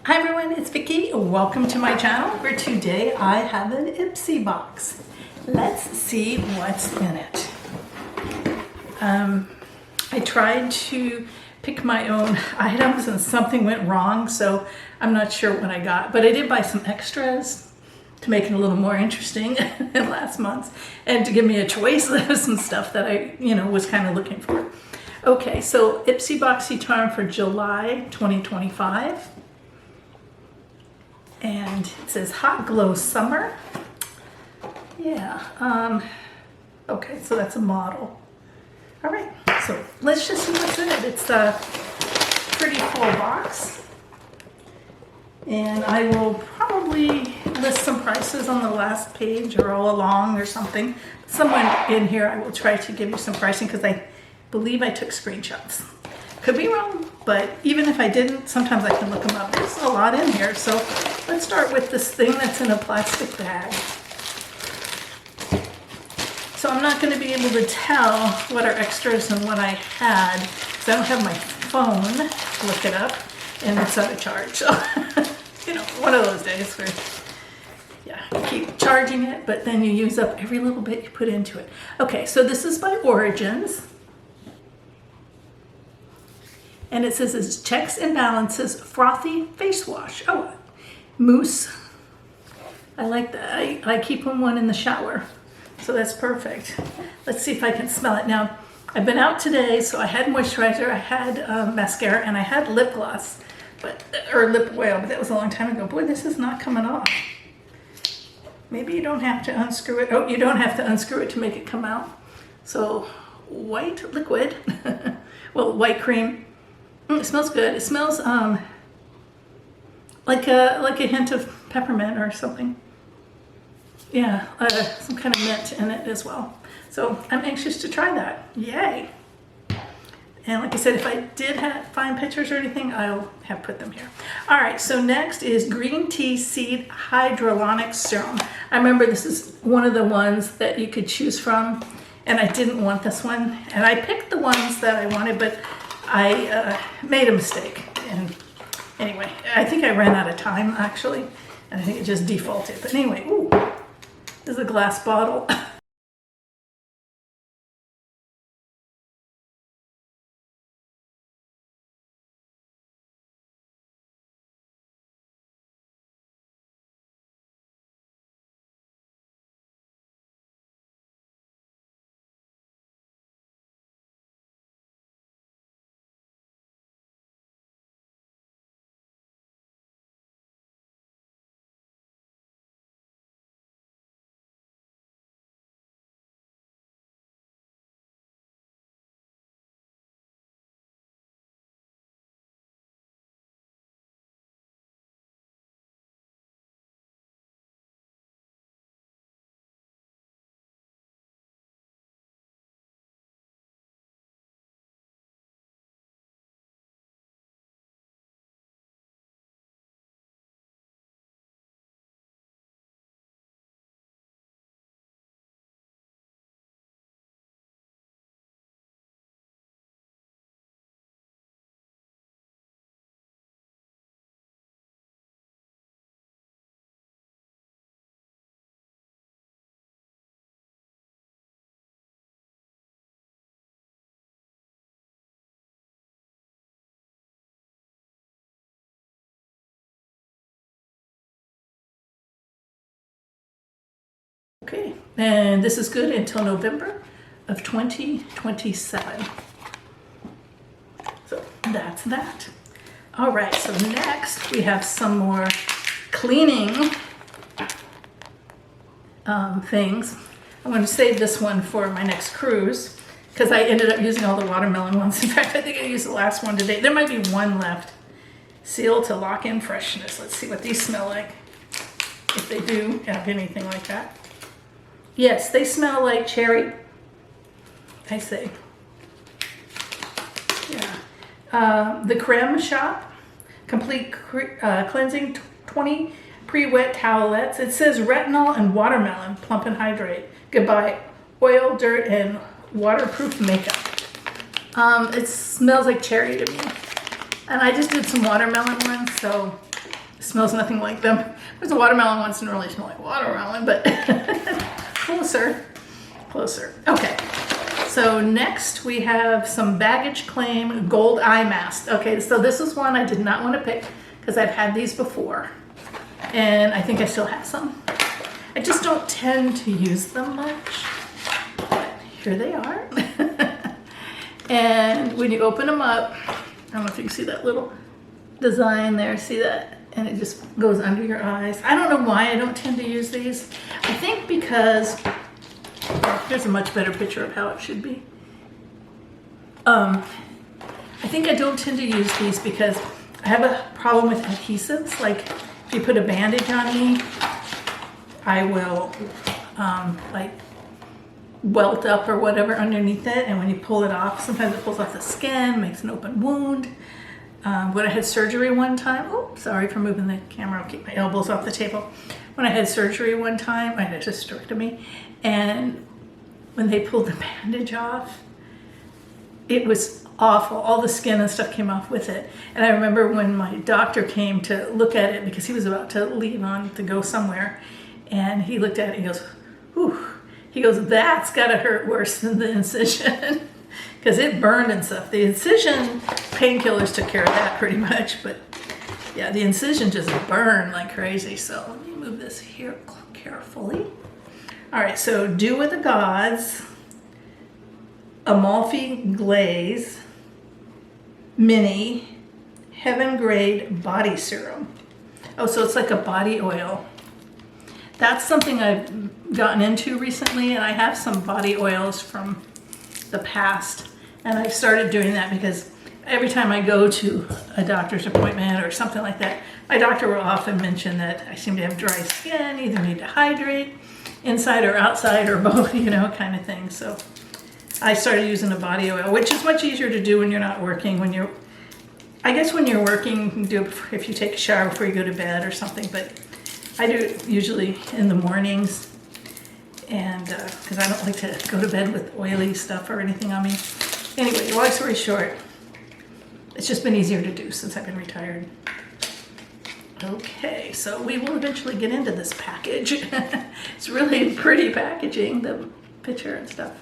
Hi everyone, it's Vicki. Welcome to my channel where today I have an Ipsy box. Let's see what's in it. I tried to pick my own items and something went wrong, so I'm not sure what I got, but I did buy some extras to make it a little more interesting than last month's and to give me a choice of some stuff that I, was kind of looking for. Okay, so Ipsy Boxycharm for July 2025. And it says Hot Glow Summer. Yeah, okay, so that's a model. All right, so let's just see what's in it. It's a pretty full box. And I will probably list some prices on the last page or all along or something. Somewhere in here I will try to give you some pricing because I believe I took screenshots. Could be wrong, but even if I didn't, sometimes I can look them up. There's a lot in here. So let's start with this thing that's in a plastic bag. So I'm not going to be able to tell what are extras and what I had because I don't have my phone to look it up and it's out of charge. So, one of those days where, yeah, you keep charging it, but then you use up every little bit you put into it. Okay, so this is by Origins. And it says it's Checks and Balances Frothy Face Wash. Oh, mousse. I like that. I keep one in the shower. So that's perfect. Let's see if I can smell it. Now, I've been out today, so I had moisturizer, I had mascara, and I had lip gloss, or lip oil, but that was a long time ago. Boy, this is not coming off. Maybe you don't have to unscrew it. Oh, you don't have to unscrew it to make it come out. So, white liquid. Well, white cream. It smells good. It smells like a hint of peppermint or something. Yeah, some kind of mint in it as well. So I'm anxious to try that. Yay! And like I said, if I did find pictures or anything, I'll have put them here. All right, so next is Green Tea Seed Hyaluronic Serum. I remember this is one of the ones that you could choose from, and I didn't want this one. And I picked the ones that I wanted, but I made a mistake, and anyway, I think I ran out of time actually, and I think it just defaulted. But anyway, ooh, this is a glass bottle. Okay, and this is good until November of 2027. So that's that. All right, so next we have some more cleaning things. I'm going to save this one for my next cruise because I ended up using all the watermelon ones. In fact, I think I used the last one today. There might be one left. Seal to lock in freshness. Let's see what these smell like, if they do have anything like that. Yes, they smell like cherry, I say. Yeah. The Creme Shop Complete Cleansing 20 Pre-Wet Towelettes. It says retinol and watermelon, plump and hydrate. Goodbye, oil, dirt, and waterproof makeup. It smells like cherry to me. And I just did some watermelon ones, so It smells nothing like them. There's a watermelon one, doesn't really smell like watermelon, but closer, closer. Okay, so next we have some baggage claim gold eye mask. Okay, so this is one I did not want to pick because I've had these before, and I think I still have some. I just don't tend to use them much, but here they are. And when you open them up, I don't know if you can see that little design there, see that? And it just goes under your eyes. I don't know why I don't tend to use these. I think because, here's a much better picture of how it should be. I think I don't tend to use these because I have a problem with adhesives. Like if you put a bandage on me, I will like welt up or whatever underneath it. And when you pull it off, sometimes it pulls off the skin, makes an open wound. When I had surgery one time, oh, sorry for moving the camera, I'll keep my elbows off the table. When I had surgery one time, I had a hysterectomy, and when they pulled the bandage off, it was awful. All the skin and stuff came off with it. And I remember when my doctor came to look at it because he was about to leave on to go somewhere, and he looked at it and he goes, whew. He goes, that's gotta hurt worse than the incision. Because it burned and stuff. The incision, painkillers took care of that pretty much, but yeah, the incision just burned like crazy. So let me move this here carefully. All right, so Dew with the Gods, Amalfi Glaze, Mini, Heaven Grade Body Serum. Oh, so it's like a body oil. That's something I've gotten into recently, and I have some body oils from the past, and I've started doing that because every time I go to a doctor's appointment or something like that, my doctor will often mention that I seem to have dry skin, either need to hydrate inside or outside or both, you know, kind of thing. So I started using a body oil, which is much easier to do when you're not working. I guess when you're working, you can do it if you take a shower before you go to bed or something, but I do it usually in the mornings. And because I don't like to go to bed with oily stuff or anything on me. Anyway, long story short, it's just been easier to do since I've been retired. Okay, so we will eventually get into this package. It's really pretty packaging, the picture and stuff.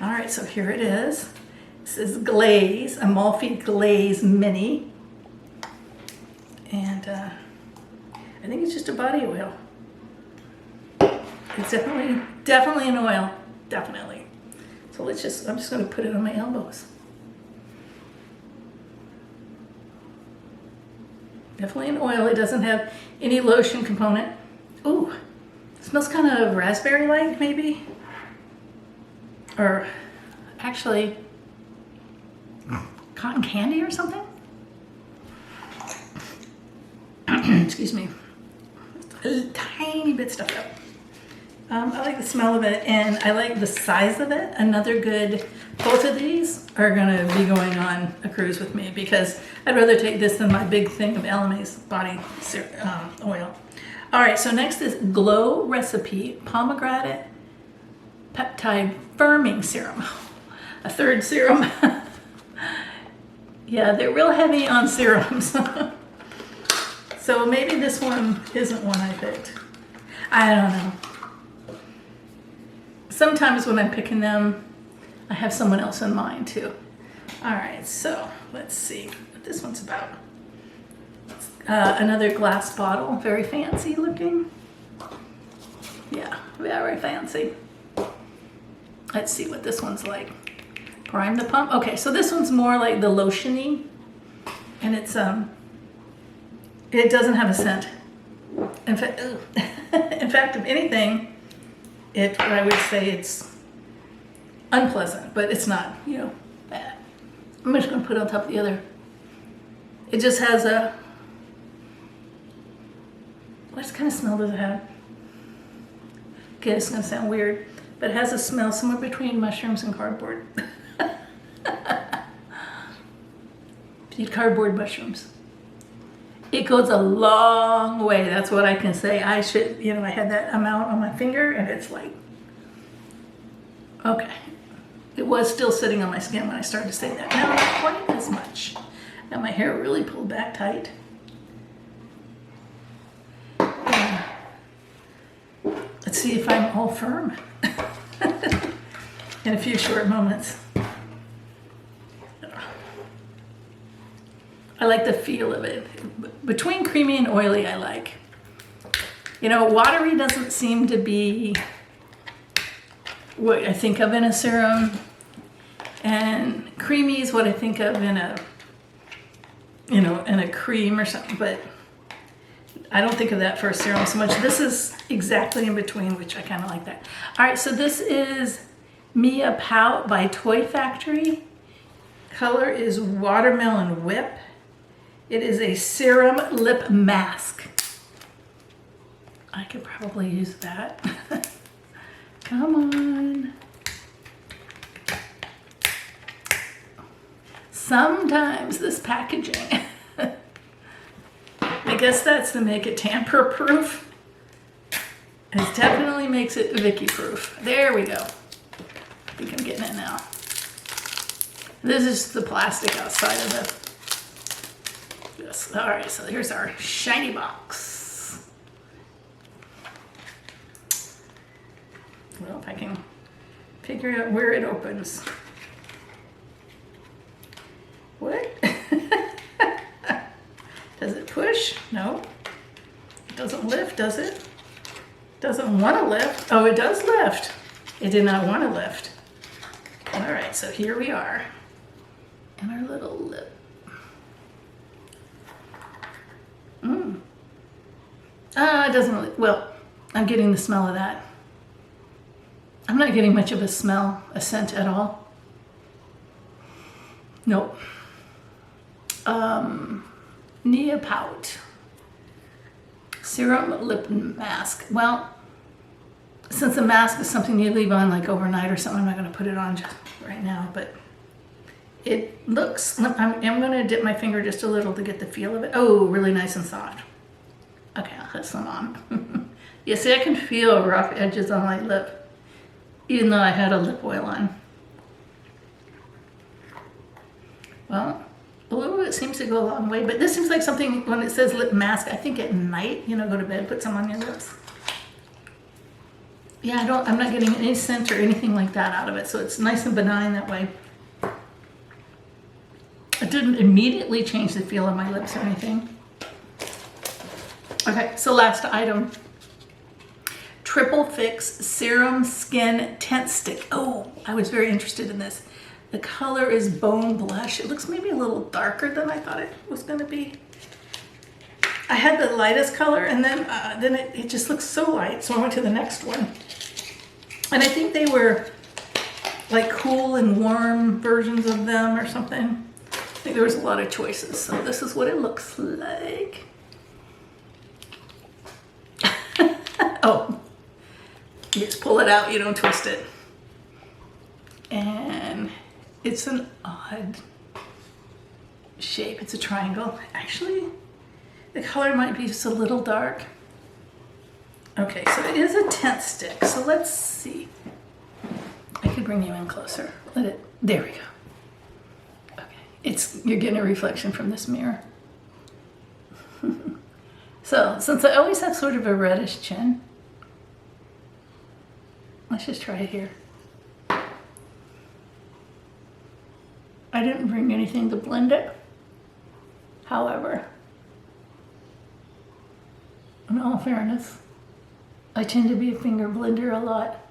All right, so here it is. This is Glaze, Amalfi Glaze Mini. And I think it's just a body oil. It's definitely an oil, definitely. So I'm just gonna put it on my elbows. Definitely an oil. It doesn't have any lotion component. Ooh, it smells kind of raspberry-like maybe. Or actually, cotton candy or something? Excuse me. A tiny bit stuffed up. I like the smell of it, and I like the size of it. Both of these are gonna be going on a cruise with me because I'd rather take this than my big thing of LMA's body oil. All right, so next is Glow Recipe Pomegranate Peptide Firming Serum. A third serum. Yeah, they're real heavy on serums. So maybe this one isn't one I picked. I don't know. Sometimes when I'm picking them, I have someone else in mind too. All right, so let's see what this one's about. Another glass bottle, very fancy looking. Yeah, very fancy. Let's see what this one's like. Prime the Pump. Okay, so this one's more like the lotion-y, and it's it doesn't have a scent. In fact, if anything, I would say it's unpleasant, but it's not, bad. I'm just gonna put it on top of the other. It just has what kind of smell does it have? Okay, it's gonna sound weird, but it has a smell somewhere between mushrooms and cardboard. Eat cardboard mushrooms. It goes a long way. That's what I can say. I had that amount on my finger, and it's like, okay. It was still sitting on my skin when I started to say that. Now, not quite as much. Now my hair really pulled back tight. see if I'm all firm in a few short moments. I like the feel of it. Between creamy and oily, I like. You know, watery doesn't seem to be what I think of in a serum, and creamy is what I think of in a, you know, in a cream or something, but I don't think of that for a serum so much. This is exactly in between, which I kind of like that. All right, so this is Mia Pout by ToyFactory. Color is Watermelon Whip. It is a serum lip mask. I could probably use that. Come on. Sometimes this packaging, I guess that's to make it tamper proof. It definitely makes it Vicky proof. There we go. I think I'm getting it now. This is the plastic outside of it. Yes. All right, so here's our shiny box. Well, if I can figure out where it opens. What? Does it push? No. It doesn't lift, does it? Doesn't want to lift. Oh, it does lift. It did not want to lift. All right, so here we are in our little lip. It doesn't really, well, I'm getting the smell of that. I'm not getting much of a smell, a scent at all. Nope. Nia Pout serum lip mask. Well, since a mask is something you leave on like overnight or something, I'm not going to put it on just right now, but it looks, I'm going to dip my finger just a little to get the feel of it. Oh, really nice and soft. Okay, I'll put some on. You see, I can feel rough edges on my lip, even though I had a lip oil on. Well, a little bit seems to go a long way, but this seems like something, when it says lip mask, I think at night, you know, go to bed, put some on your lips. Yeah, I'm not getting any scent or anything like that out of it, so it's nice and benign that way. It didn't immediately change the feel of my lips or anything. Okay, so last item. Triple Fix Serum Skin Tint Stick. Oh, I was very interested in this. The color is Bone Blush. It looks maybe a little darker than I thought it was going to be. I had the lightest color, and then it just looks so light, so I went to the next one. And I think they were like cool and warm versions of them or something. I think there was a lot of choices, so this is what it looks like. Oh, you just pull it out, you don't twist it. And it's an odd shape. It's a triangle. Actually, the color might be just a little dark. Okay, so it is a tint stick. So let's see. I could bring you in closer. There we go. Okay, you're getting a reflection from this mirror. So, since I always have sort of a reddish chin, let's just try it here. I didn't bring anything to blend it. However, in all fairness, I tend to be a finger blender a lot.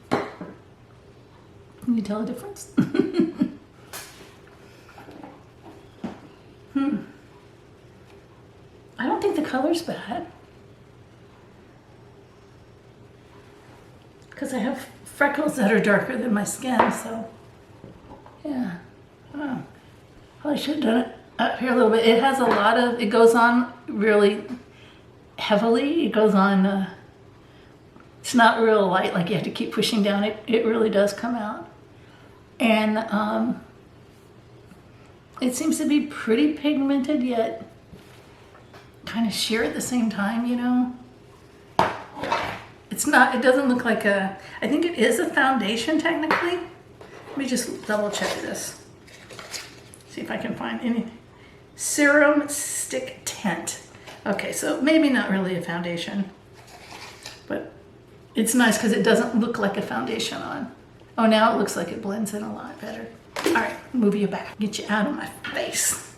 Can you tell the difference? I don't think the color's bad. Because I have freckles that are darker than my skin, so yeah. Oh, I should have done it up here a little bit. It has a lot of, it goes on really heavily. It goes on, it's not real light, like you have to keep pushing down. It really does come out. And it seems to be pretty pigmented, yet kind of sheer at the same time, you know? It's not, it doesn't look like I think it is a foundation technically. Let me just double check this. See if I can find any. Serum Stick Tint. Okay, so maybe not really a foundation, but It's nice because it doesn't look like a foundation on. Oh, now it looks like it blends in a lot better. All right, move you back. Get you out of my face.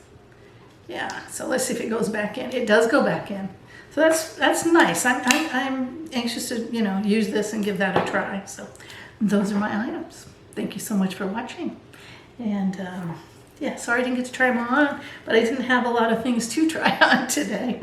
Yeah, so let's see if it goes back in. It does go back in. So that's nice. I'm anxious to, you know, use this and give that a try. So those are my items. Thank you so much for watching. And yeah, sorry I didn't get to try them all on, but I didn't have a lot of things to try on today.